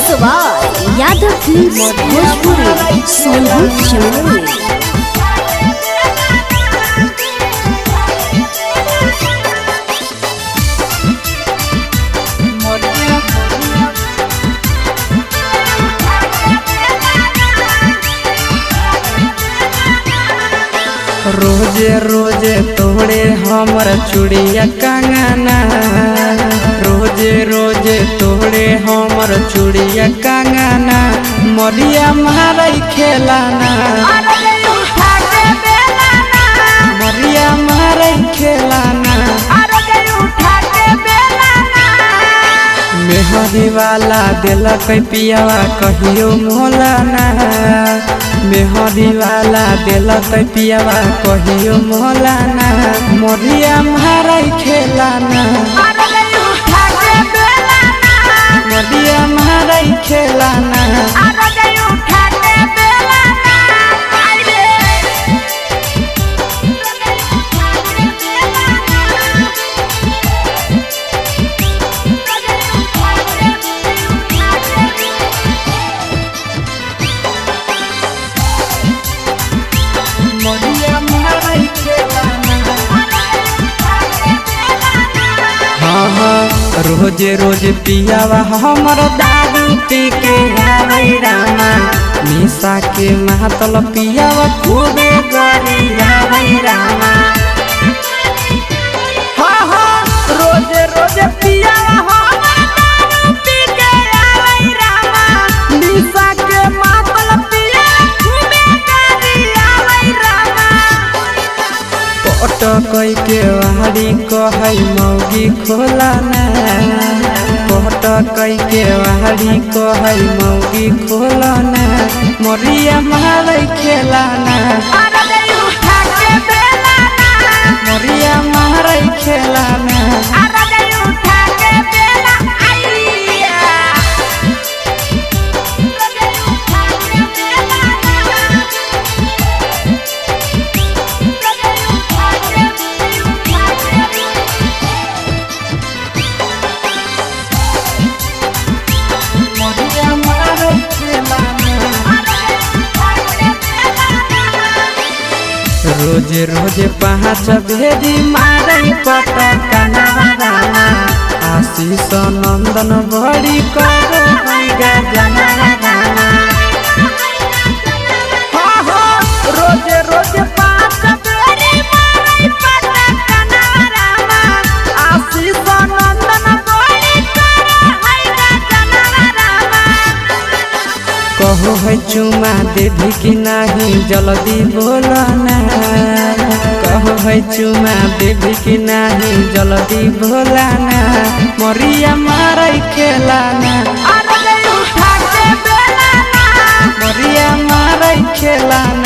सवाल यादव फिल्म्स भोजपुरी सोनू चमोली। रोजे रोजे तोड़े हमर चूड़िया कंगना, रोजे रोजे तोड़े हमर चूड़िया कंगना, मरिया मारई खेलाना, मरिया मारई खेलाना, मेहरी वाला दिलक पियावा कहियो मोलाना, मेहरी वाला दिलक पियावा कहियो मोलाना, मरिया मारई खेलाना, मरिया मारई खेलाना। रोजे रोजे पियावा हमर दारू पी के आवे रामा, निशा के महतल पियावा खूबे गरियावे रामा। रोजे रोजे पियावा हमर दारू पी के आवे रामा, निशा के महतल पियावा खूबे गरियावे रामा। पटकई के वाड़ी कहै मौगी खोलाना, पटकई के वाड़ी कहै मौगी खोलाना, मरिया मारई खेलाना, मरिया मारई खेलाना। रोजे रोजे पाँच भेदी मारई पटकना रामा, आशीष नंदन बड़ी करो गजना रामा। रोजे रोजे पाँच भेदी मारई पटकना रामा, आशीष नंदन बड़ी करो गजना रामा। कहो है चुमा देवी की नहीं जल्दी बोलना, कहो है चुमा देवी की नहीं जल्दी बोलना, मरिया मारई खेलाना, मरिया मारई खेलाना।